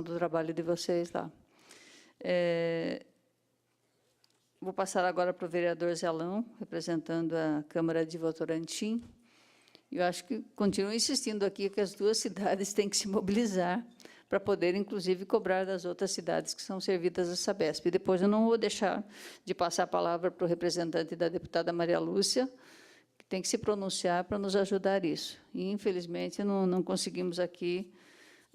do trabalho de vocês lá. Vou passar agora para o vereador Zelão, representando a Câmara de Votorantim. Eu acho que continuo insistindo aqui que as duas cidades têm que se mobilizar para poder, inclusive, cobrar das outras cidades que são servidas a Sabesp. E depois eu não vou deixar de passar a palavra para o representante da deputada Maria Lúcia, que tem que se pronunciar para nos ajudar isso. E, infelizmente, não conseguimos aqui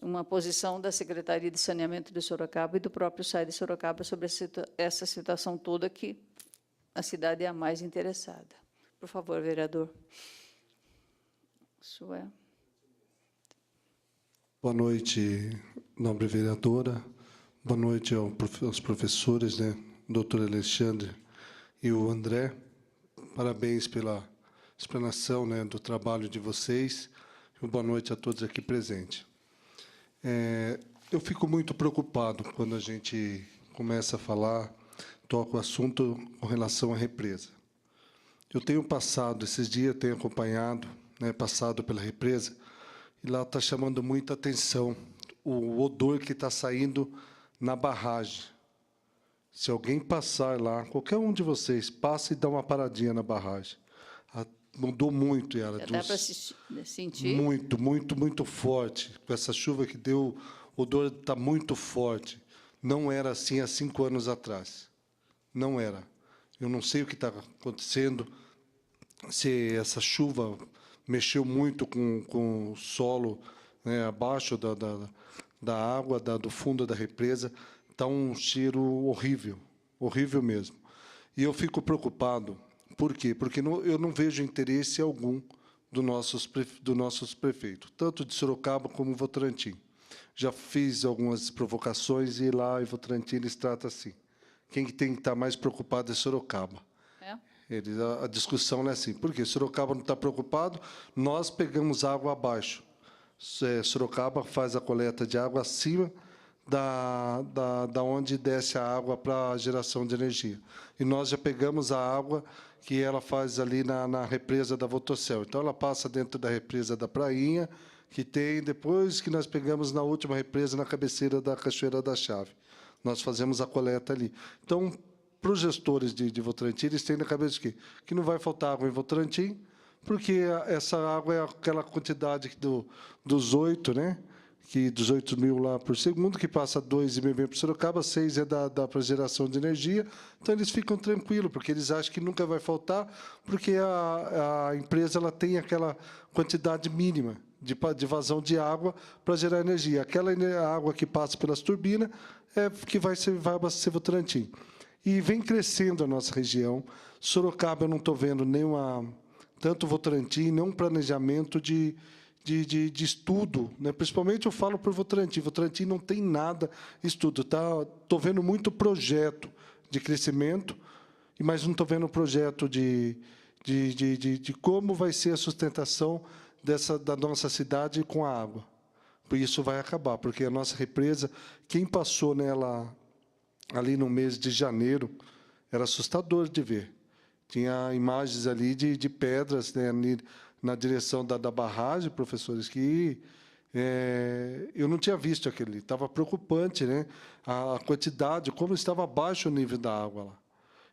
uma posição da Secretaria de Saneamento de Sorocaba e do próprio SAI de Sorocaba sobre essa situação toda que a cidade é a mais interessada. Por favor, vereador. Isso é. Boa noite, nobre vereadora. Boa noite aos professores, né, doutor Alexandre e o André. Parabéns pela explanação, né, do trabalho de vocês. E boa noite a todos aqui presentes. Eu fico muito preocupado quando a gente começa a falar, toca o assunto com relação à represa. Eu tenho passado, esses dias, tenho acompanhado, né, passado pela represa, e lá está chamando muita atenção o odor que está saindo na barragem. Se alguém passar lá, qualquer um de vocês, passa e dá uma paradinha na barragem. Mudou muito ela. Já dá para sentir? Muito forte. Com essa chuva que deu, o odor está muito forte. Não era assim há 5 anos atrás. Não era. Eu não sei o que está acontecendo, se essa chuva mexeu muito com o solo, né, abaixo da água, do fundo da represa. Está um cheiro horrível, horrível mesmo. E eu fico preocupado. Por quê? Porque eu não vejo interesse algum dos nossos prefeitos, tanto de Sorocaba como Votorantim. Já fiz algumas provocações e lá em Votorantim eles tratam assim. Quem tem que estar mais preocupado é Sorocaba. A discussão não é assim. Por quê? Sorocaba não está preocupado, nós pegamos água abaixo. Sorocaba faz a coleta de água acima da onde desce a água para a geração de energia. E nós já pegamos a água que ela faz ali na represa da Votocel. Então, ela passa dentro da represa da Prainha, que tem, depois que nós pegamos na última represa, na cabeceira da Cachoeira da Chave. Nós fazemos a coleta ali. Então, para os gestores de Votorantim, eles têm na cabeça o quê? Que não vai faltar água em Votorantim, porque essa água é aquela quantidade dos 8, né? Que 18 mil lá por segundo, que passa 2,5 vem para Sorocaba, 6 é para geração de energia. Então, eles ficam tranquilos, porque eles acham que nunca vai faltar, porque a empresa ela tem aquela quantidade mínima de vazão de água para gerar energia. Aquela água que passa pelas turbinas é que vai abastecer Votorantim. E vem crescendo a nossa região. Sorocaba, eu não estou vendo tanto Votorantim, nenhum planejamento de estudo, né? Principalmente eu falo por Votorantim. Votorantim não tem nada estudo. Estou vendo muito projeto de crescimento, mas não estou vendo projeto de como vai ser a sustentação da nossa cidade com a água. Isso vai acabar, porque a nossa represa, quem passou nela ali no mês de janeiro, era assustador de ver. Tinha imagens ali de pedras, né, ali na direção da barragem, professores, que eu não tinha visto aquele. Estava preocupante, né? A quantidade, como estava baixo o nível da água lá.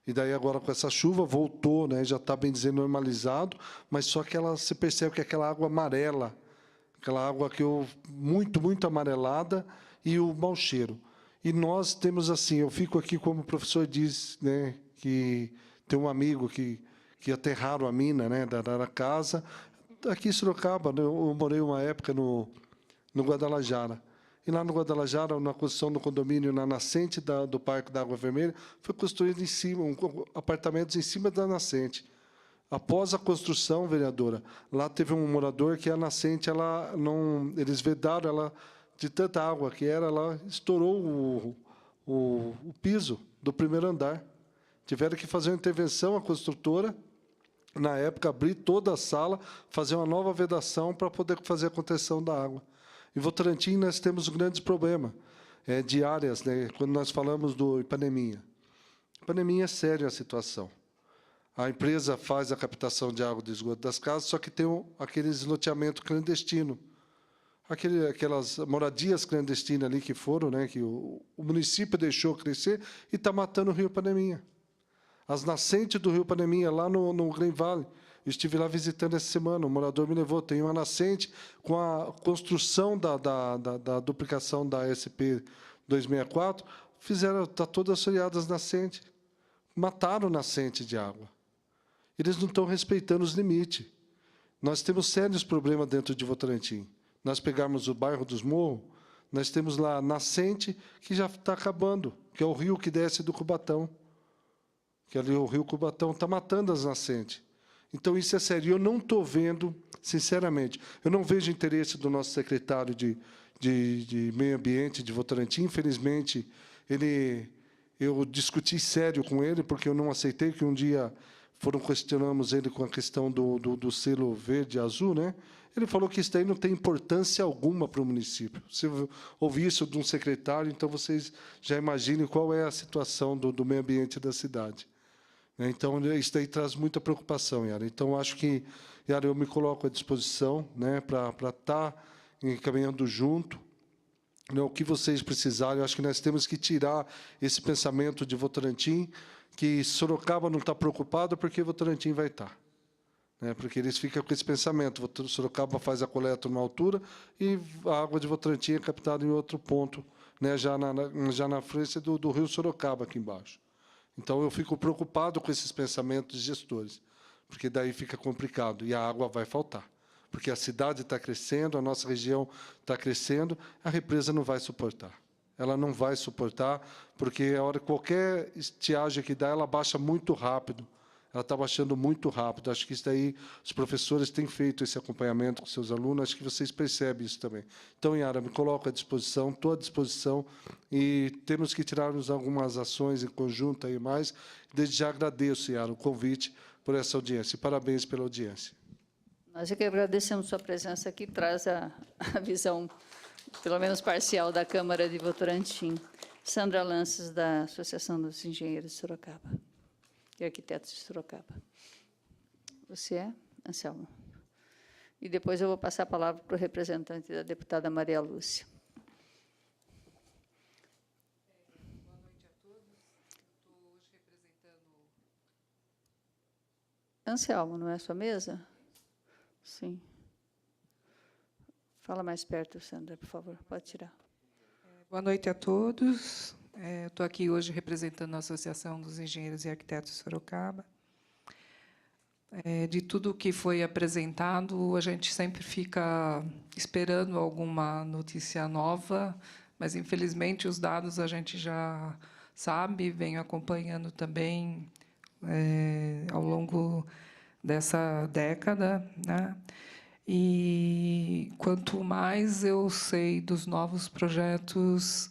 E daí, agora, com essa chuva, voltou, né? Já está, bem dizer, normalizado, mas só que você percebe que aquela água amarela, aquela água muito amarelada, e o mau cheiro. E nós temos assim, eu fico aqui, como o professor diz, né, que tem um amigo que aterraram a mina, né, da casa. Aqui em Sorocaba, né, eu morei uma época no Guadalajara. E lá no Guadalajara, na construção do condomínio, na nascente do Parque da Água Vermelha, foi construído em cima, apartamentos em cima da nascente. Após a construção, vereadora, lá teve um morador que a nascente, eles vedaram ela de tanta água que era, ela estourou o piso do primeiro andar. Tiveram que fazer uma intervenção, a construtora, na época, abrir toda a sala, fazer uma nova vedação para poder fazer a contenção da água. Em Votorantim, nós temos um grande problema de áreas, né, quando nós falamos do Ipaneminha. Ipaneminha é séria a situação. A empresa faz a captação de água do esgoto das casas, só que tem aquele loteamento clandestino. aquelas moradias clandestinas ali que foram, né, que o município deixou crescer e está matando o Rio Paneminha. As nascentes do Rio Paneminha, lá no Green Valley. Eu estive lá visitando essa semana, um morador me levou, tem uma nascente com a construção da duplicação da SP 264, está todas assoreadas nascentes. Mataram nascente de água. Eles não estão respeitando os limites. Nós temos sérios problemas dentro de Votorantim. Nós pegarmos o bairro dos Morros, nós temos lá a nascente que já está acabando, que é o rio que desce do Cubatão. Que ali o rio Cubatão está matando as nascentes. Então, isso é sério. Eu não estou vendo, sinceramente, eu não vejo interesse do nosso secretário de Meio Ambiente de Votorantim. Infelizmente, eu discuti sério com ele, porque eu não aceitei que um dia questionamos ele com a questão do selo verde e azul, né? Ele falou que isso daí não tem importância alguma para o município. Se eu ouvir isso de um secretário, então vocês já imaginem qual é a situação do meio ambiente da cidade. Então, isso daí traz muita preocupação, Yara. Então, acho que, Yara, eu me coloco à disposição, né, para estar caminhando junto. O que vocês precisarem, eu acho que nós temos que tirar esse pensamento de Votorantim, que Sorocaba não está preocupado porque Votorantim vai estar. Né, porque eles ficam com esse pensamento. Sorocaba faz a coleta numa altura e a água de Votorantim é captada em outro ponto, né, já na frente do rio Sorocaba, aqui embaixo. Então, eu fico preocupado com esses pensamentos de gestores, porque daí fica complicado e a água vai faltar. Porque a cidade está crescendo, a nossa região está crescendo, a represa não vai suportar. Ela não vai suportar, porque a hora qualquer estiagem que dá, ela baixa muito rápido. Ela está baixando muito rápido. Acho que isso daí, os professores têm feito esse acompanhamento com seus alunos, acho que vocês percebem isso também. Então, Yara, me coloco à disposição, estou à disposição, e temos que tirarmos algumas ações em conjunto aí mais. Desde já agradeço, Yara, o convite por essa audiência. Parabéns pela audiência. Nós é que agradecemos sua presença aqui, traz a visão, pelo menos parcial, da Câmara de Votorantim. Sandra Lances, da Associação dos Engenheiros de Sorocaba e Arquitetos de Sorocaba. Você é, Anselmo? E depois eu vou passar a palavra para o representante da deputada Maria Lúcia. Boa noite a todos. Estou hoje representando... Anselmo, não é a sua mesa? Sim. Fala mais perto, Sandra, por favor. Pode tirar. Boa noite a todos. Estou aqui hoje representando a Associação dos Engenheiros e Arquitetos de Sorocaba. De tudo que foi apresentado, a gente sempre fica esperando alguma notícia nova, mas, infelizmente, os dados a gente já sabe, venho acompanhando também ao longo dessa década, né? E quanto mais eu sei dos novos projetos,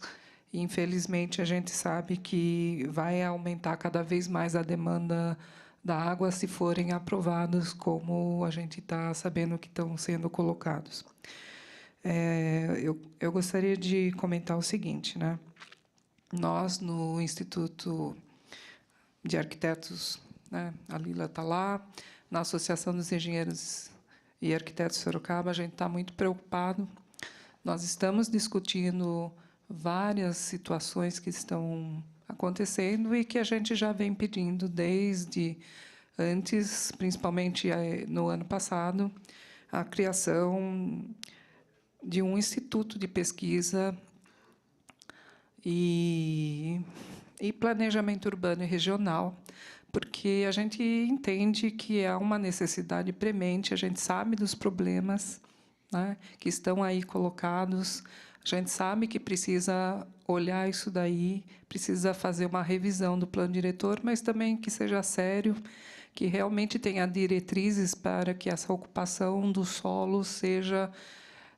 infelizmente, a gente sabe que vai aumentar cada vez mais a demanda da água se forem aprovados, como a gente está sabendo que estão sendo colocados. Eu gostaria de comentar o seguinte, né? Nós, no Instituto de Arquitetos, né, a Lila está lá, na Associação dos Engenheiros e Arquitetos de Sorocaba, a gente está muito preocupado. Nós estamos discutindo várias situações que estão acontecendo e que a gente já vem pedindo desde antes, principalmente no ano passado, a criação de um instituto de pesquisa e planejamento urbano e regional, porque a gente entende que há uma necessidade premente, a gente sabe dos problemas, né, que estão aí colocados, a gente sabe que precisa olhar isso daí, precisa fazer uma revisão do plano diretor, mas também que seja sério, que realmente tenha diretrizes para que essa ocupação do solo seja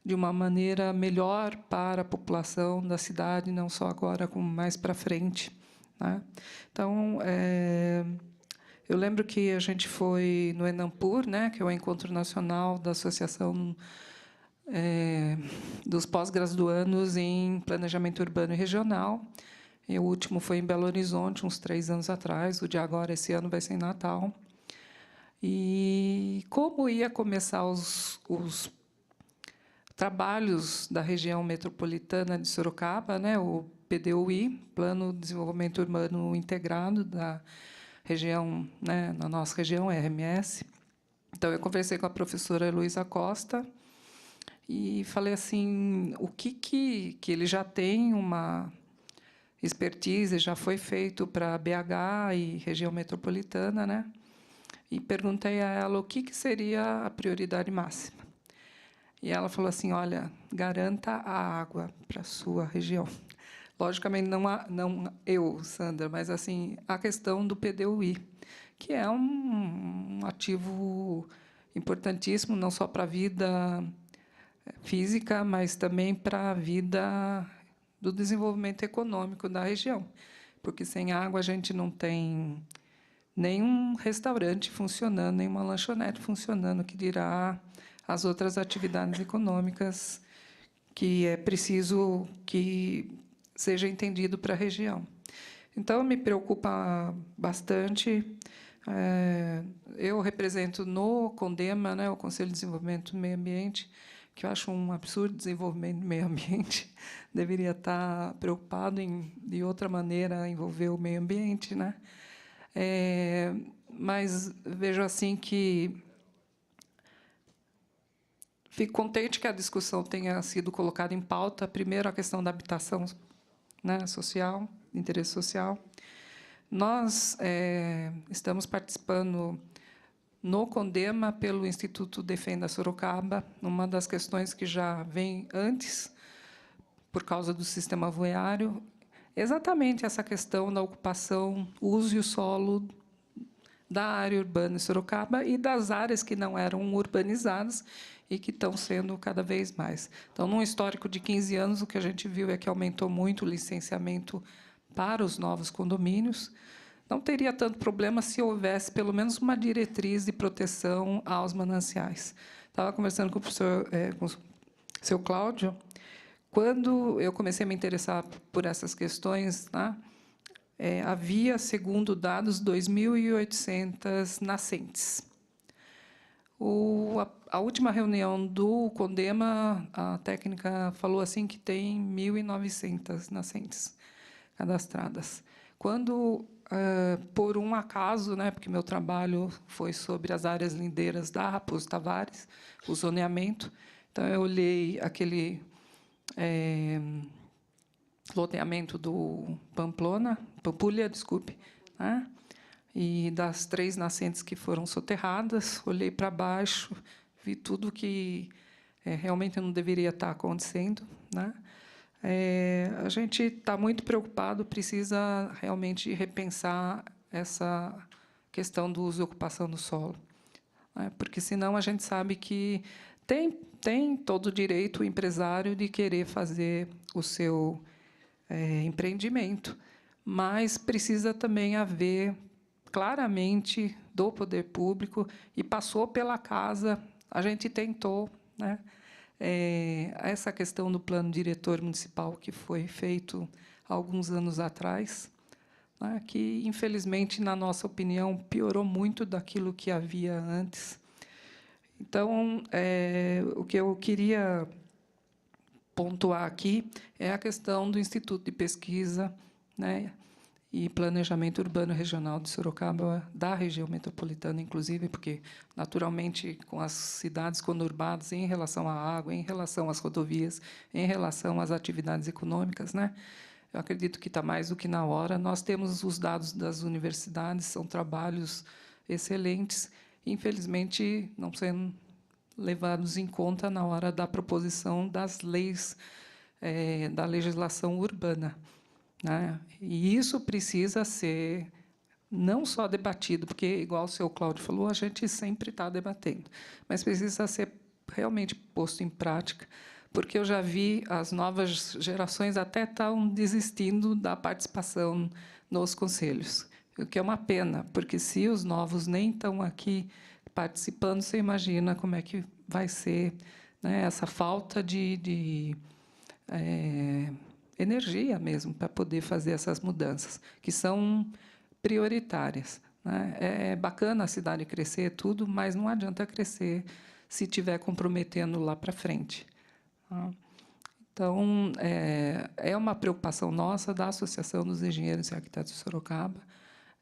de uma maneira melhor para a população da cidade, não só agora, como mais para frente, né? Então, eu lembro que a gente foi no Enampur, né, que é o Encontro Nacional da Associação dos Pós-Graduandos em Planejamento Urbano e Regional. E o último foi em Belo Horizonte, uns 3 anos atrás. O de agora, esse ano, vai ser em Natal. E como ia começar trabalhos da região metropolitana de Sorocaba, né, o PDUI, Plano de Desenvolvimento Urbano Integrado da região, né, na nossa região, RMS. Então, eu conversei com a professora Heloísa Costa e falei assim, o que ele já tem uma expertise, já foi feito para BH e região metropolitana, né? E perguntei a ela o que seria a prioridade máxima. E ela falou assim, olha, garanta a água para a sua região. Logicamente, não eu, Sandra, mas assim a questão do PDUI, que é um ativo importantíssimo, não só para a vida física, mas também para a vida do desenvolvimento econômico da região. Porque sem água a gente não tem nenhum restaurante funcionando, nenhuma lanchonete funcionando, que dirá as outras atividades econômicas que é preciso que seja entendido para a região. Então, me preocupa bastante. Eu represento no CONDEMA, né, o Conselho de Desenvolvimento do Meio Ambiente, que eu acho um absurdo desenvolvimento do meio ambiente. Deveria estar preocupado em, de outra maneira, envolver o meio ambiente, né? Mas vejo assim que fico contente que a discussão tenha sido colocada em pauta. Primeiro, a questão da habitação, né, social, interesse social. Nós estamos participando no CONDEMA pelo Instituto Defenda Sorocaba, uma das questões que já vem antes, por causa do sistema voeário, exatamente essa questão da ocupação, uso e o solo da área urbana de Sorocaba e das áreas que não eram urbanizadas e que estão sendo cada vez mais. Então, num histórico de 15 anos, o que a gente viu é que aumentou muito o licenciamento para os novos condomínios. Não teria tanto problema se houvesse, pelo menos, uma diretriz de proteção aos mananciais. Estava conversando com o professor, com o seu Cláudio, quando eu comecei a me interessar por essas questões, né, havia, segundo dados, 2.800 nascentes. A última reunião do CONDEMA, a técnica falou assim que tem 1.900 nascentes cadastradas. Quando, por um acaso, né, porque meu trabalho foi sobre as áreas lindeiras da Raposo Tavares, o zoneamento, então eu olhei aquele loteamento do Pampulha, desculpe, né? E das 3 nascentes que foram soterradas, olhei para baixo, vi tudo que realmente não deveria estar acontecendo, né? A gente está muito preocupado, precisa realmente repensar essa questão do uso e ocupação do solo, né? Porque, senão, a gente sabe que tem todo o direito o empresário de querer fazer o seu empreendimento, mas precisa também haver claramente do poder público, e passou pela casa, a gente tentou, né, essa questão do plano diretor municipal que foi feito há alguns anos atrás, né, que, infelizmente, na nossa opinião, piorou muito daquilo que havia antes. Então, o que eu queria pontuar aqui é a questão do Instituto de Pesquisa, né, e Planejamento Urbano Regional de Sorocaba, da região metropolitana, inclusive, porque, naturalmente, com as cidades conurbadas, em relação à água, em relação às rodovias, em relação às atividades econômicas, né, eu acredito que está mais do que na hora. Nós temos os dados das universidades, são trabalhos excelentes, infelizmente, não sendo levados em conta na hora da proposição das leis, da legislação urbana, né? E isso precisa ser não só debatido, porque, igual o senhor Cláudio falou, a gente sempre está debatendo, mas precisa ser realmente posto em prática, porque eu já vi as novas gerações até estão desistindo da participação nos conselhos, o que é uma pena, porque, se os novos nem estão aqui participando, você imagina como é que vai ser, né, essa falta de energia mesmo para poder fazer essas mudanças, que são prioritárias, né? É bacana a cidade crescer, tudo, mas não adianta crescer se estiver comprometendo lá para frente, Tá? Então, é uma preocupação nossa da Associação dos Engenheiros e Arquitetos de Sorocaba,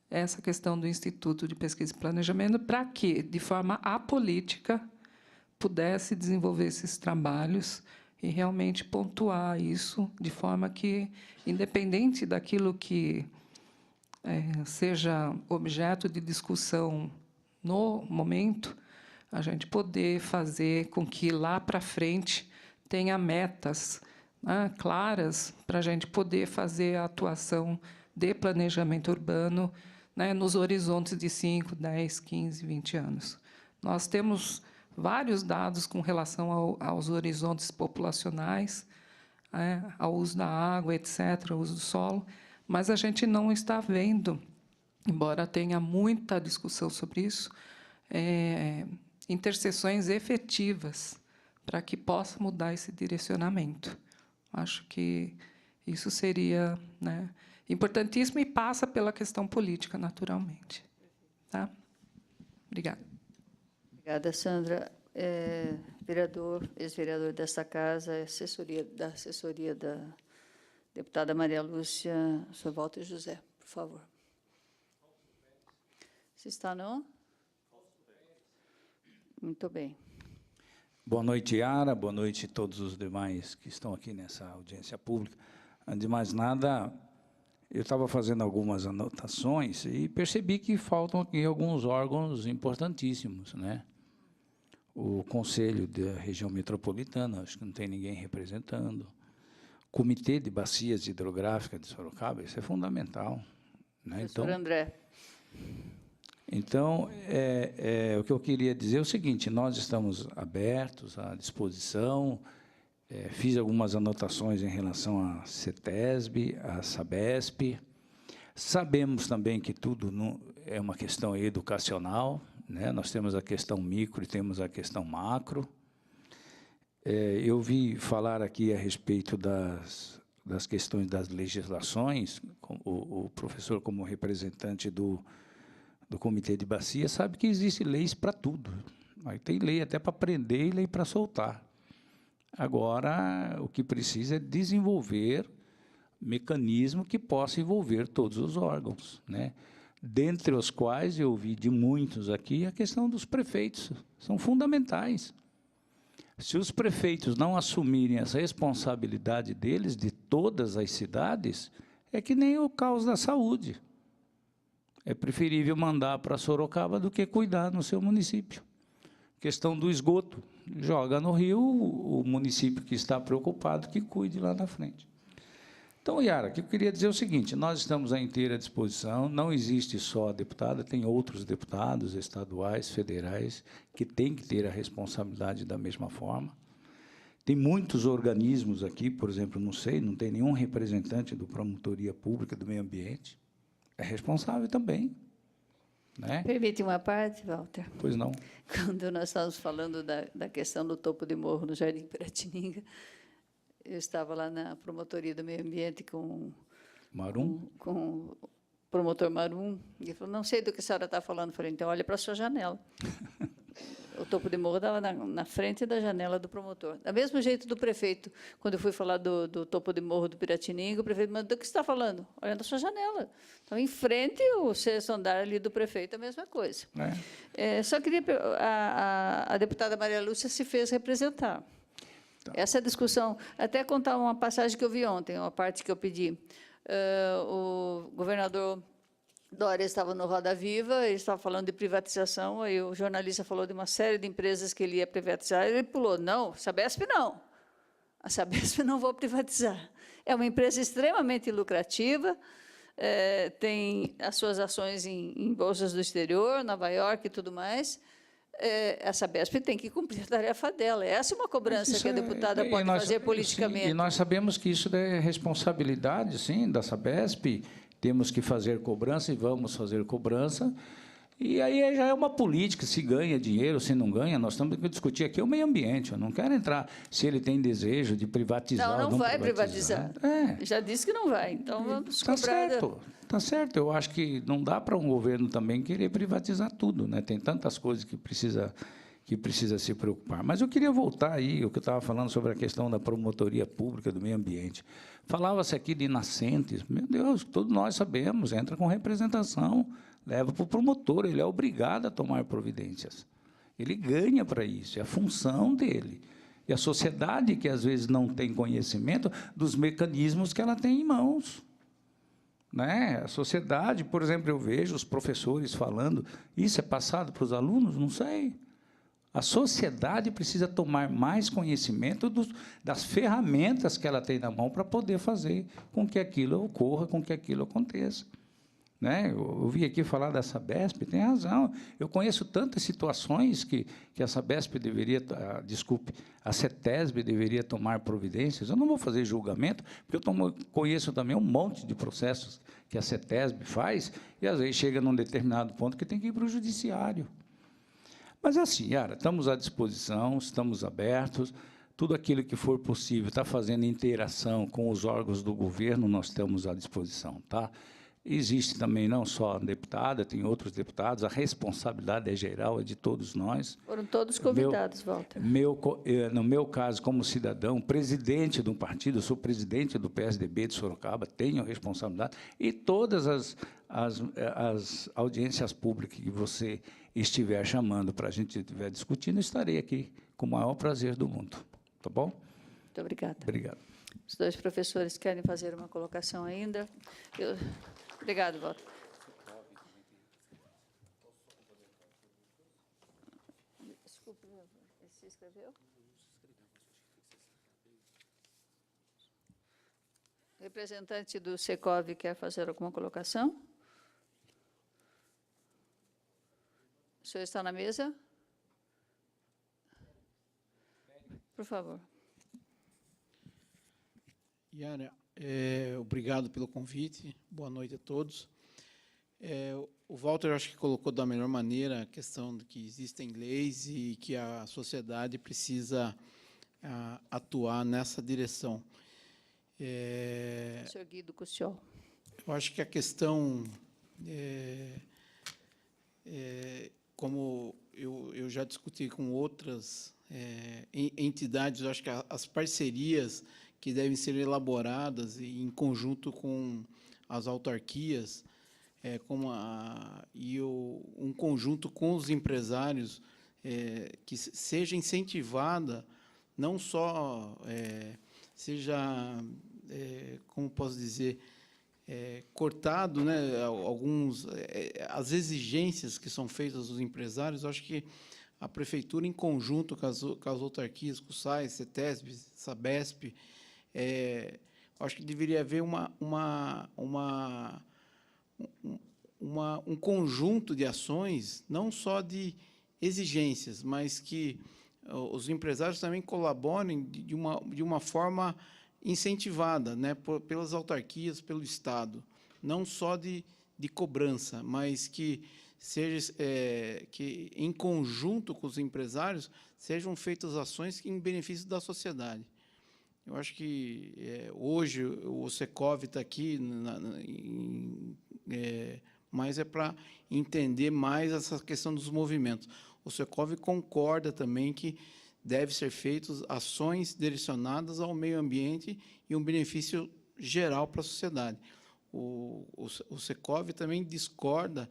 essa questão do Instituto de Pesquisa e Planejamento, para que, de forma apolítica, pudesse desenvolver esses trabalhos e realmente pontuar isso de forma que, independente daquilo que seja objeto de discussão no momento, a gente poder fazer com que, lá para frente, tenha metas, né, claras para a gente poder fazer a atuação de planejamento urbano, né, nos horizontes de 5, 10, 15, 20 anos. Nós temos vários dados com relação aos horizontes populacionais, ao uso da água, etc., ao uso do solo, mas a gente não está vendo, embora tenha muita discussão sobre isso, interseções efetivas para que possa mudar esse direcionamento. Acho que isso seria, né, importantíssimo e passa pela questão política, naturalmente. Tá? Obrigada. Obrigada, Sandra. Vereador, ex-vereador desta casa, da assessoria da deputada Maria Lúcia, Sr. Walter José, por favor. Você está, não? Muito bem. Boa noite, Yara. Boa noite a todos os demais que estão aqui nessa audiência pública. Antes de mais nada, eu estava fazendo algumas anotações e percebi que faltam aqui alguns órgãos importantíssimos, né? O Conselho da Região Metropolitana, acho que não tem ninguém representando. O Comitê de Bacias Hidrográficas de Sorocaba, isso é fundamental, né? Professor André. Então, o que eu queria dizer é o seguinte: nós estamos abertos, à disposição. Fiz algumas anotações em relação à CETESB, à SABESP. Sabemos também que tudo é uma questão educacional, né? Nós temos a questão micro e temos a questão macro. Eu vi falar aqui a respeito das questões das legislações. O professor, como representante do Comitê de Bacia, sabe que existem leis para tudo. Aí tem lei até para prender e lei para soltar. Agora, o que precisa é desenvolver mecanismo que possa envolver todos os órgãos, né? Dentre os quais eu ouvi de muitos aqui a questão dos prefeitos. São fundamentais. Se os prefeitos não assumirem essa responsabilidade deles, de todas as cidades, é que nem o caos da saúde. É preferível mandar para Sorocaba do que cuidar no seu município. Questão do esgoto. Joga no rio, o município que está preocupado, que cuide lá na frente. Então, Yara, o que eu queria dizer é o seguinte: nós estamos à inteira disposição, não existe só a deputada, tem outros deputados estaduais, federais, que têm que ter a responsabilidade da mesma forma. Tem muitos organismos aqui, por exemplo, não tem nenhum representante do Promotoria Pública do Meio Ambiente, é responsável também, né? Permite uma parte, Walter? Pois não. Quando nós estávamos falando da questão do topo de morro no Jardim Piratininga, eu estava lá na Promotoria do Meio Ambiente com o promotor Marum, e ele falou: não sei do que a senhora está falando. Eu falei: então, olha para a sua janela. O topo de morro estava na frente da janela do promotor. Do mesmo jeito do prefeito, quando eu fui falar do topo de morro do Piratininga, o prefeito mandou: do que você está falando? Olhando a sua janela. Então, em frente, o sexto andar ali do prefeito, a mesma coisa. Só queria... A deputada Maria Lúcia se fez representar. Tá. Essa discussão... Até contar uma passagem que eu vi ontem, uma parte que eu pedi. O governador Dória estava no Roda Viva, ele estava falando de privatização, aí o jornalista falou de uma série de empresas que ele ia privatizar, ele pulou: não, Sabesp não. A Sabesp não vou privatizar. É uma empresa extremamente lucrativa, tem as suas ações em bolsas do exterior, Nova York e tudo mais. A Sabesp tem que cumprir a tarefa dela. Essa é uma cobrança que a deputada pode fazer politicamente. Sim, e nós sabemos que isso é responsabilidade, sim, da Sabesp. Temos que fazer cobrança e vamos fazer cobrança. E aí já é uma política, se ganha dinheiro, se não ganha. Nós temos que discutir aqui o meio ambiente. Eu não quero entrar se ele tem desejo de privatizar ou não. Não vai privatizar. Já disse que não vai. Então, vamos cobrar. Certo, está certo. Eu acho que não dá para um governo também querer privatizar tudo, né? Tem tantas coisas que precisa que precisa se preocupar. Mas eu queria voltar aí, o que eu estava falando sobre a questão da promotoria pública do meio ambiente. Falava-se aqui de nascentes. Meu Deus, todos nós sabemos, entra com representação, leva para o promotor, ele é obrigado a tomar providências. Ele ganha para isso, é a função dele. E a sociedade, que às vezes não tem conhecimento dos mecanismos que ela tem em mãos. Né? A sociedade, por exemplo, eu vejo os professores falando, isso é passado para os alunos? Não sei. A sociedade precisa tomar mais conhecimento das ferramentas que ela tem na mão para poder fazer com que aquilo ocorra, com que aquilo aconteça. Né? Eu ouvi aqui falar da Sabesp, tem razão. Eu conheço tantas situações que a Sabesp deveria, a CETESB deveria tomar providências. Eu não vou fazer julgamento, porque eu conheço também um monte de processos que a CETESB faz, e às vezes chega num determinado ponto que tem que ir para o judiciário. Mas, assim, Yara, estamos à disposição, estamos abertos, tudo aquilo que for possível, está fazendo interação com os órgãos do governo, nós estamos à disposição, tá? Existe também, não só a deputada, tem outros deputados, a responsabilidade é geral, é de todos nós. Foram todos convidados, Walter. No meu caso, como cidadão, presidente de um partido, eu sou presidente do PSDB de Sorocaba, tenho responsabilidade, e todas as audiências públicas que você estiver chamando para a gente estiver discutindo, estarei aqui com o maior prazer do mundo. Tá bom? Muito obrigada. Obrigado. Os dois professores querem fazer uma colocação ainda. Obrigado, Walter. Desculpe, você escreveu? O representante do Secov quer fazer alguma colocação? O senhor está na mesa? Por favor. Yara, obrigado pelo convite. Boa noite a todos. O Walter, acho que colocou da melhor maneira a questão de que existem leis e que a sociedade precisa atuar nessa direção. Senhor Guido Custiol. Eu acho que a questão, como eu já discuti com outras entidades, eu acho que as parcerias que devem ser elaboradas em conjunto com as autarquias, um conjunto com os empresários, que seja incentivada, não só seja, como posso dizer, cortado, né, as exigências que são feitas dos empresários. Eu acho que a prefeitura, em conjunto com as autarquias, com o SAI, CETESB, Sabesp, acho que deveria haver um conjunto de ações, não só de exigências, mas que os empresários também colaborem de uma forma incentivada, né, pelas autarquias, pelo Estado, não só de cobrança, mas que seja que em conjunto com os empresários sejam feitas ações em benefício da sociedade. Eu acho que hoje o Secov está aqui, mas é para entender mais essa questão dos movimentos. O Secov concorda também que deve ser feitas ações direcionadas ao meio ambiente e um benefício geral para a sociedade. O Secov também discorda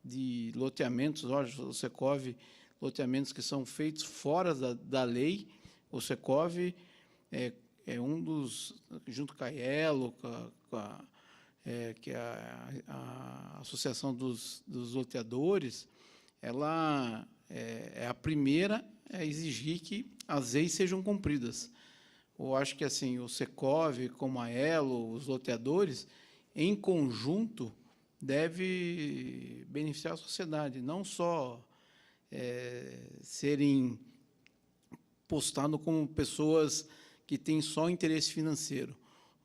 de loteamentos. O Secov, loteamentos que são feitos fora da lei. O Secov é um dos, junto com a IELO, que é a Associação dos Loteadores, ela é a primeira a exigir que as leis sejam cumpridas. Eu acho que assim o Secov, como a IELO, os loteadores, em conjunto, deve beneficiar a sociedade, não só serem postados como pessoas que têm só interesse financeiro.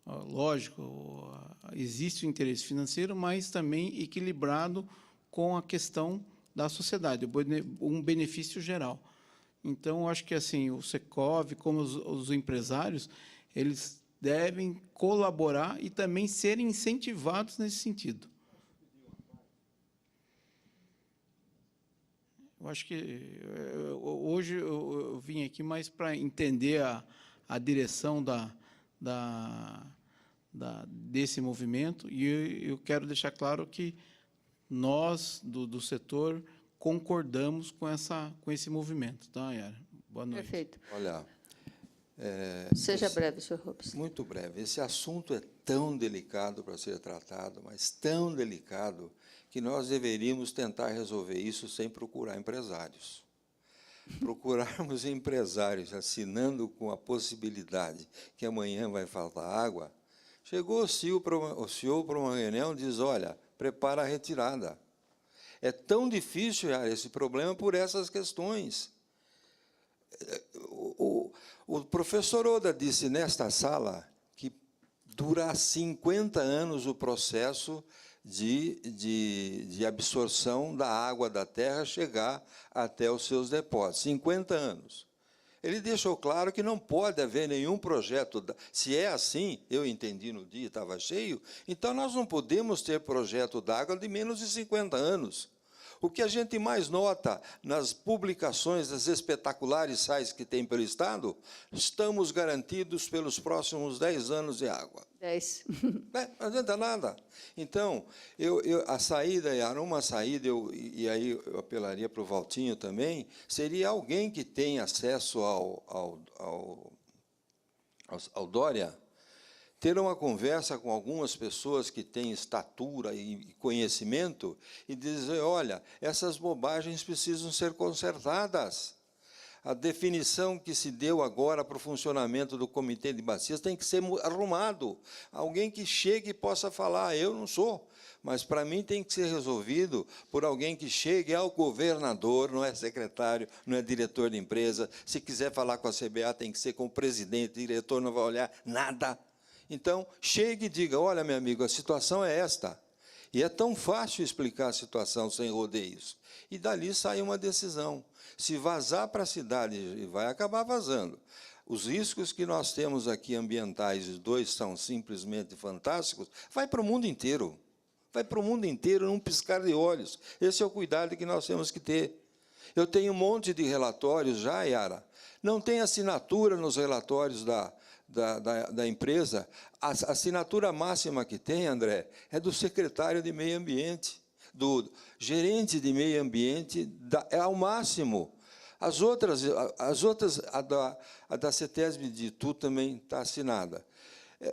Lógico, existe o interesse financeiro, mas também equilibrado com a questão da sociedade, um benefício geral. Então, acho que assim o Secov, como os empresários, eles devem colaborar e também serem incentivados nesse sentido. Eu acho que hoje eu vim aqui mais para entender a direção desse movimento, e eu quero deixar claro que nós, do setor, concordamos com esse movimento. Tá, Yara? Boa noite. Perfeito. Olha, Seja breve, senhor Robes. muito breve. Esse assunto é tão delicado para ser tratado, mas tão delicado, que nós deveríamos tentar resolver isso sem procurar empresários. Procurarmos empresários assinando com a possibilidade que amanhã vai faltar água. Chegou o CEO para uma reunião e diz, olha, prepara a retirada. É tão difícil esse problema por essas questões. O professor Oda disse nesta sala que dura 50 anos o processo de absorção da água da terra chegar até os seus depósitos. 50 anos. Ele deixou claro que não pode haver nenhum projeto. Se é assim, eu entendi no dia, estava cheio, então nós não podemos ter projeto d'água de menos de 50 anos. O que a gente mais nota nas publicações das espetaculares sites que tem pelo Estado, estamos garantidos pelos próximos 10 anos de água. 10. Não adianta nada. Então, a saída, uma saída, e aí eu apelaria para o Valtinho também, seria alguém que tem acesso ao Dória, ter uma conversa com algumas pessoas que têm estatura e conhecimento e dizer, olha, essas bobagens precisam ser consertadas. A definição que se deu agora para o funcionamento do Comitê de Bacias tem que ser arrumado. Alguém que chegue e possa falar, eu não sou, mas para mim tem que ser resolvido por alguém que chegue ao governador, não é secretário, não é diretor de empresa. Se quiser falar com a CBA, tem que ser com o presidente, o diretor não vai olhar nada. Então, chegue e diga, olha, meu amigo, a situação é esta. E é tão fácil explicar a situação sem rodeios. E dali sai uma decisão. Se vazar para a cidade, e vai acabar vazando. Os riscos que nós temos aqui ambientais, os dois são simplesmente fantásticos, vai para o mundo inteiro. Vai para o mundo inteiro num piscar de olhos. Esse é o cuidado que nós temos que ter. Eu tenho um monte de relatórios já, Yara. Não tem assinatura nos relatórios da empresa. A assinatura máxima que tem, André, é do secretário de Meio Ambiente, do gerente de Meio Ambiente, é ao máximo. As outras a da CETESB de Itu também está assinada.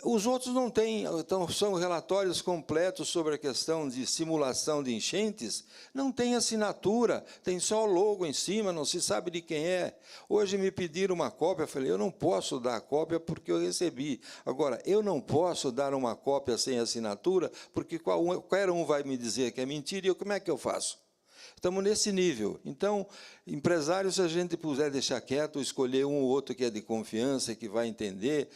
Os outros não têm, então, são relatórios completos sobre a questão de simulação de enchentes, não tem assinatura, tem só o logo em cima, não se sabe de quem é. Hoje me pediram uma cópia, eu falei, eu não posso dar a cópia porque eu recebi. Agora, eu não posso dar uma cópia sem assinatura, porque qualquer um vai me dizer que é mentira, e como é que eu faço? Estamos nesse nível. Então, empresário, se a gente puder deixar quieto, escolher um ou outro que é de confiança, que vai entender.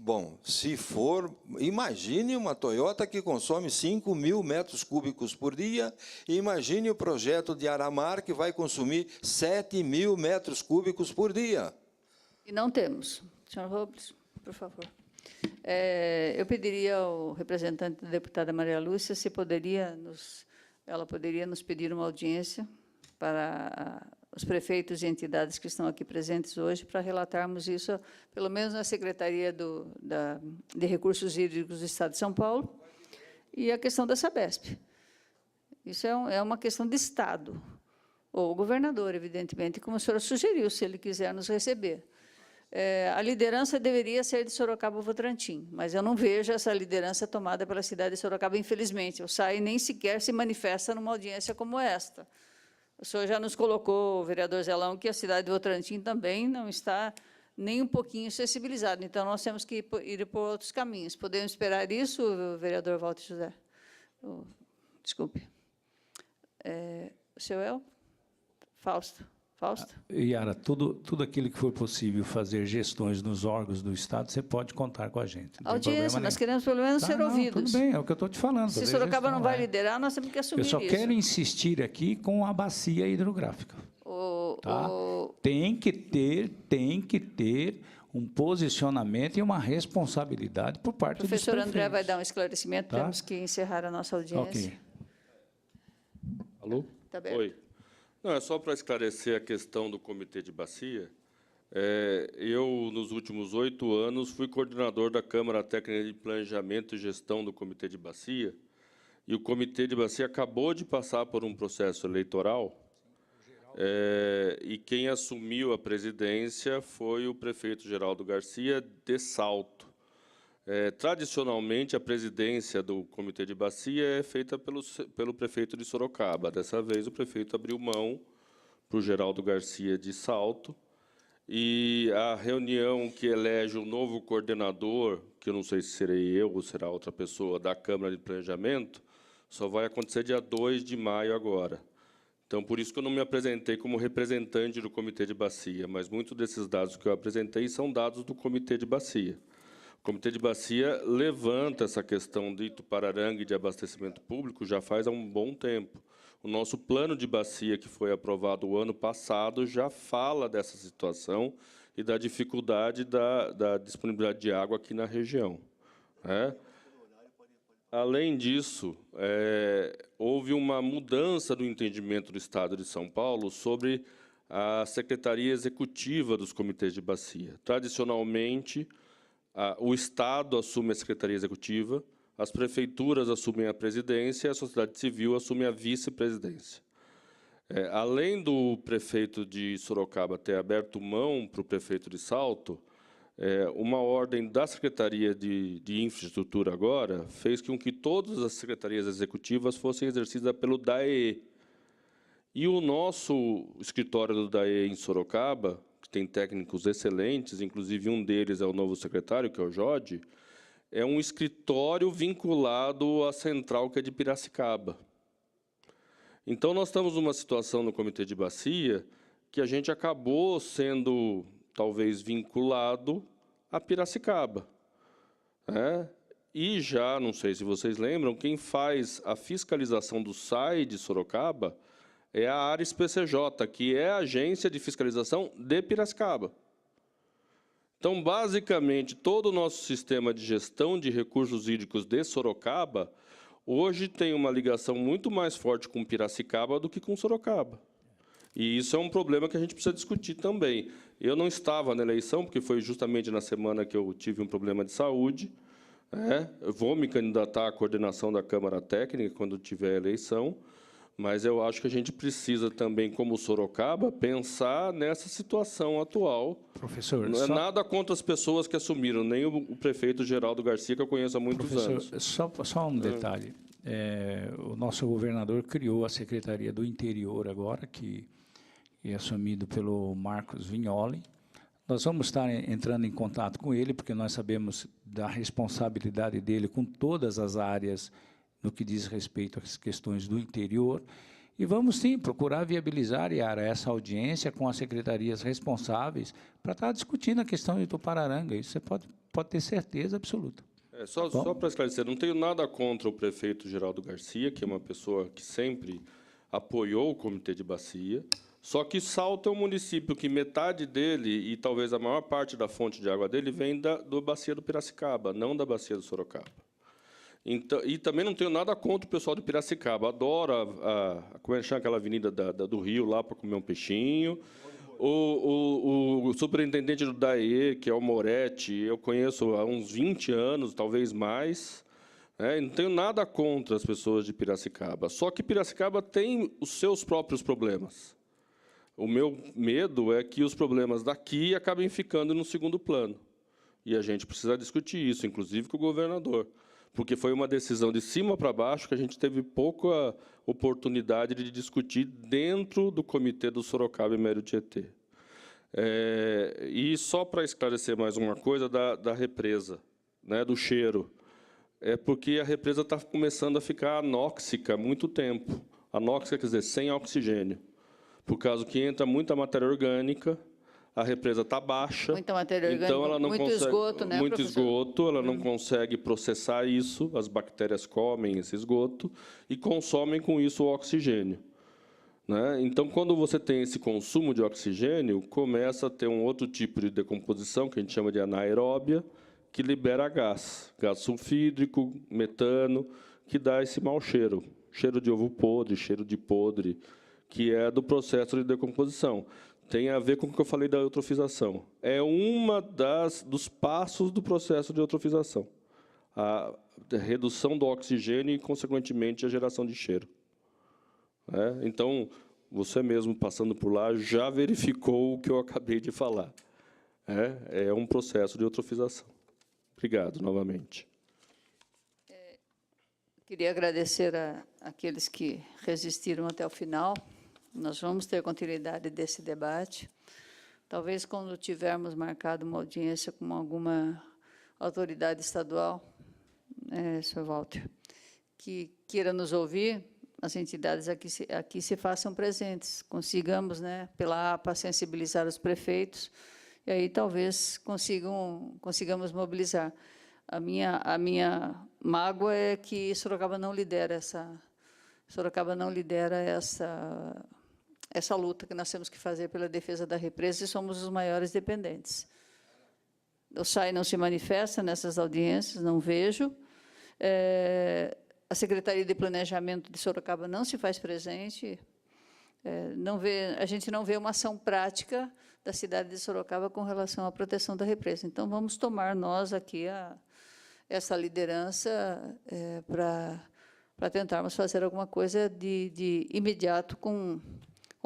Bom, se for, imagine uma Toyota que consome 5.000 metros cúbicos por dia, e imagine o projeto de Aramar, que vai consumir 7.000 metros cúbicos por dia. E não temos. Senhor Robles, por favor. Eu pediria ao representante da deputada Maria Lúcia se ela poderia nos pedir uma audiência para os prefeitos e entidades que estão aqui presentes hoje, para relatarmos isso, pelo menos na Secretaria de Recursos Hídricos do Estado de São Paulo, e a questão da Sabesp. Isso é uma questão de Estado, ou o governador, evidentemente, como o senhor sugeriu, se ele quiser nos receber. A liderança deveria ser de Sorocaba-Votorantim, mas eu não vejo essa liderança tomada pela cidade de Sorocaba, infelizmente. O SAI nem sequer se manifesta numa audiência como esta. O senhor já nos colocou, vereador Zelão, que a cidade de Votorantim também não está nem um pouquinho sensibilizada. Então, nós temos que ir por outros caminhos. Podemos esperar isso, vereador Walter José? Desculpe. O senhor El? Fausto? Yara, tudo aquilo que for possível fazer gestões nos órgãos do Estado, você pode contar com a gente. Audiência, nós queremos pelo menos ser ouvidos. Tudo bem, é o que eu estou te falando. Se Sorocaba não vai liderar, nós temos que assumir isso. Eu só quero insistir aqui com a bacia hidrográfica. Tem que ter um posicionamento e uma responsabilidade por parte dos prefeitos. O professor André vai dar um esclarecimento, temos que encerrar a nossa audiência. Ok. Alô? Tá aberto. Oi. Não, é só para esclarecer a questão do Comitê de Bacia. Eu, nos últimos 8 anos, fui coordenador da Câmara Técnica de Planejamento e Gestão do Comitê de Bacia, e o Comitê de Bacia acabou de passar por um processo eleitoral, e quem assumiu a presidência foi o prefeito Geraldo Garcia de Salto. Tradicionalmente, a presidência do Comitê de Bacia é feita pelo prefeito de Sorocaba. Dessa vez, o prefeito abriu mão para o Geraldo Garcia de Salto, e a reunião que elege o novo coordenador, que eu não sei se serei eu ou será outra pessoa, da Câmara de Planejamento, só vai acontecer dia 2 de maio agora. Então, por isso que eu não me apresentei como representante do Comitê de Bacia, mas muitos desses dados que eu apresentei são dados do Comitê de Bacia. O Comitê de Bacia levanta essa questão de Itupararanga e de abastecimento público já faz há um bom tempo. O nosso plano de bacia, que foi aprovado o ano passado, já fala dessa situação e da dificuldade da disponibilidade de água aqui na região. Além disso, houve uma mudança do entendimento do Estado de São Paulo sobre a Secretaria Executiva dos Comitês de Bacia. Tradicionalmente, o Estado assume a Secretaria Executiva, as prefeituras assumem a presidência e a sociedade civil assume a vice-presidência. Além do prefeito de Sorocaba ter aberto mão para o prefeito de Salto, uma ordem da Secretaria de Infraestrutura agora fez com que todas as secretarias executivas fossem exercidas pelo DAEE. E o nosso escritório do DAEE em Sorocaba, que tem técnicos excelentes, inclusive um deles é o novo secretário, que é o Jodi, é um escritório vinculado à central que é de Piracicaba. Então, nós estamos numa situação no Comitê de Bacia que a gente acabou sendo, talvez, vinculado a Piracicaba. E já, não sei se vocês lembram, quem faz a fiscalização do SAI de Sorocaba é a Ares PCJ, que é a agência de fiscalização de Piracicaba. Então, basicamente, todo o nosso sistema de gestão de recursos hídricos de Sorocaba hoje tem uma ligação muito mais forte com Piracicaba do que com Sorocaba. E isso é um problema que a gente precisa discutir também. Eu não estava na eleição, porque foi justamente na semana que eu tive um problema de saúde. Eu vou me candidatar à coordenação da Câmara Técnica quando tiver a eleição, mas eu acho que a gente precisa também, como Sorocaba, pensar nessa situação atual. Professor, não é nada contra as pessoas que assumiram, nem o prefeito Geraldo Garcia, que eu conheço há muitos anos. Só um detalhe. O nosso governador criou a Secretaria do Interior agora, que é assumido pelo Marcos Vignoli. Nós vamos estar entrando em contato com ele, porque nós sabemos da responsabilidade dele com todas as áreas no que diz respeito às questões do interior, e vamos, sim, procurar viabilizar, Yara, essa audiência com as secretarias responsáveis para estar discutindo a questão de Itupararanga. Isso você pode ter certeza absoluta. Só para esclarecer, não tenho nada contra o prefeito Geraldo Garcia, que é uma pessoa que sempre apoiou o Comitê de Bacia, só que Salto é um município que metade dele, e talvez a maior parte da fonte de água dele, vem da bacia do Piracicaba, não da bacia do Sorocaba. Então, e também não tenho nada contra o pessoal de Piracicaba. Adoro como é que chama aquela avenida do Rio, lá para comer um peixinho. O superintendente do DAE, que é o Moretti, eu conheço há uns 20 anos, talvez mais. Não tenho nada contra as pessoas de Piracicaba. Só que Piracicaba tem os seus próprios problemas. O meu medo é que os problemas daqui acabem ficando no segundo plano. E a gente precisa discutir isso, inclusive com o governador, porque foi uma decisão de cima para baixo que a gente teve pouca oportunidade de discutir dentro do Comitê do Sorocaba e Médio Tietê. E só para esclarecer mais uma coisa da represa, do cheiro, é porque a represa está começando a ficar anóxica há muito tempo. Anóxica quer dizer sem oxigênio, por causa que entra muita matéria orgânica. A represa está baixa, muita matéria orgânica, então ela não muito consegue, esgoto, né, muito professor? esgoto, ela não consegue processar isso, as bactérias comem esse esgoto e consomem com isso o oxigênio. Então, quando você tem esse consumo de oxigênio, começa a ter um outro tipo de decomposição, que a gente chama de anaeróbia, que libera gás sulfídrico, metano, que dá esse mau cheiro, cheiro de ovo podre, cheiro de podre, que é do processo de decomposição. Tem a ver com o que eu falei da eutrofização. É uma dos passos do processo de eutrofização. A redução do oxigênio e, consequentemente, a geração de cheiro. Então, você mesmo, passando por lá, já verificou o que eu acabei de falar. É um processo de eutrofização. Obrigado, novamente. Queria agradecer àqueles que resistiram até o final. Nós vamos ter continuidade desse debate. Talvez, quando tivermos marcado uma audiência com alguma autoridade estadual, Sr. Walter, que queira nos ouvir, as entidades aqui se façam presentes, consigamos, pela APA, sensibilizar os prefeitos, e aí talvez consigamos mobilizar. A minha mágoa é que Sorocaba não lidera essa luta que nós temos que fazer pela defesa da represa, e somos os maiores dependentes. O SAI não se manifesta nessas audiências, não vejo. A Secretaria de Planejamento de Sorocaba não se faz presente. A gente não vê uma ação prática da cidade de Sorocaba com relação à proteção da represa. Então, vamos tomar nós aqui essa liderança para tentarmos fazer alguma coisa de imediato com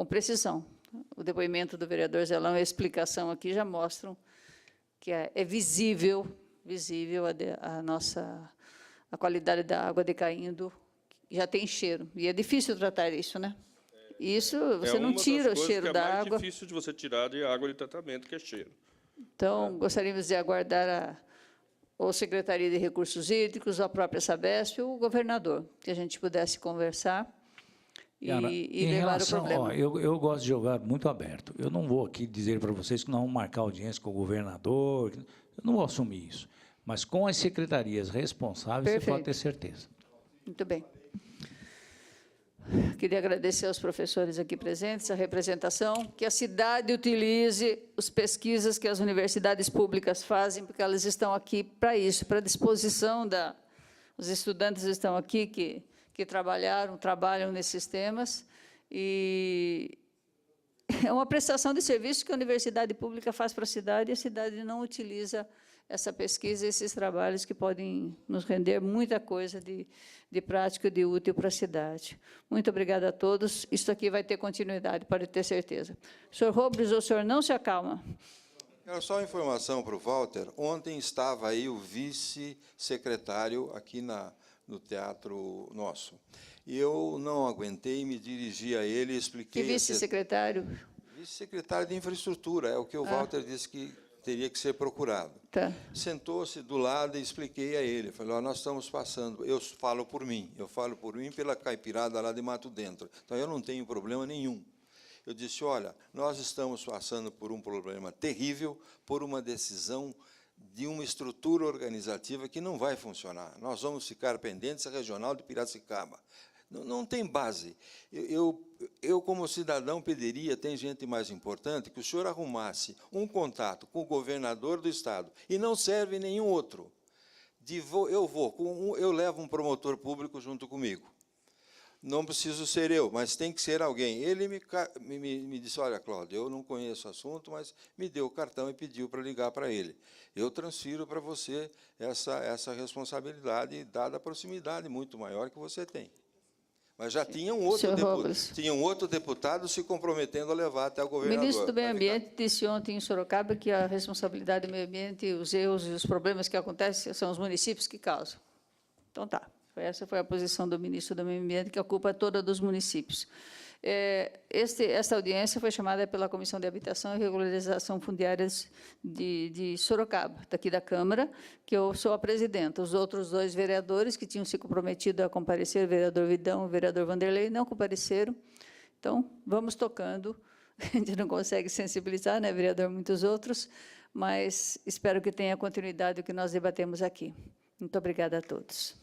precisão. O depoimento do vereador Zelão e a explicação aqui já mostram que é visível a qualidade da água decaindo, já tem cheiro. E é difícil tratar isso, né? Isso, você não tira o cheiro da água. É mais difícil de você tirar de água de tratamento, que é cheiro. Então, gostaríamos de aguardar ou Secretaria de Recursos Hídricos, a própria Sabesp, ou o governador, que a gente pudesse conversar e levar o problema. Eu gosto de jogar muito aberto. Eu não vou aqui dizer para vocês que nós vamos marcar audiência com o governador, eu não vou assumir isso. Mas com as secretarias responsáveis, Perfeito. Você pode ter certeza. Muito bem. Queria agradecer aos professores aqui presentes, a representação, que a cidade utilize as pesquisas que as universidades públicas fazem, porque elas estão aqui para isso, para a disposição os estudantes estão aqui que trabalham nesses temas, e é uma prestação de serviço que a universidade pública faz para a cidade, e a cidade não utiliza essa pesquisa, esses trabalhos que podem nos render muita coisa de prática, de útil para a cidade. Muito obrigada a todos. Isso aqui vai ter continuidade, pode ter certeza. Senhor Robles, o senhor não se acalma. Era só uma informação para o Walter. Ontem estava aí o vice-secretário aqui no teatro nosso. E eu não aguentei, me dirigi a ele e expliquei... Que vice-secretário? Vice-secretário de Infraestrutura, é o que o Walter disse que teria que ser procurado. Tá. Sentou-se do lado e expliquei a ele. Falei, nós estamos passando, eu falo por mim pela caipirada lá de Mato Dentro. Então, eu não tenho problema nenhum. Eu disse, olha, nós estamos passando por um problema terrível, por uma decisão de uma estrutura organizativa que não vai funcionar. Nós vamos ficar pendentes à regional de Piracicaba. Não tem base. Eu, como cidadão, pediria, tem gente mais importante, que o senhor arrumasse um contato com o governador do Estado, e não serve nenhum outro. Eu levo um promotor público junto comigo. Não preciso ser eu, mas tem que ser alguém. Ele me disse, olha, Cláudio, eu não conheço o assunto, mas me deu o cartão e pediu para ligar para ele. Eu transfiro para você essa responsabilidade, dada a proximidade muito maior que você tem. Mas já tinha um outro deputado se comprometendo a levar até o governador. O ministro do Meio Ambiente disse ontem em Sorocaba que a responsabilidade do meio ambiente, os erros e os problemas que acontecem são os municípios que causam. Então, tá. Essa foi a posição do ministro do Meio Ambiente, que a culpa é toda dos municípios. Esta audiência foi chamada pela Comissão de Habitação e Regularização Fundiárias de Sorocaba, daqui da Câmara, que eu sou a presidenta. Os outros dois vereadores que tinham se comprometido a comparecer, o vereador Vidão e o vereador Vanderlei, não compareceram. Então, vamos tocando. A gente não consegue sensibilizar, né, vereador, muitos outros, mas espero que tenha continuidade o que nós debatemos aqui. Muito obrigada a todos.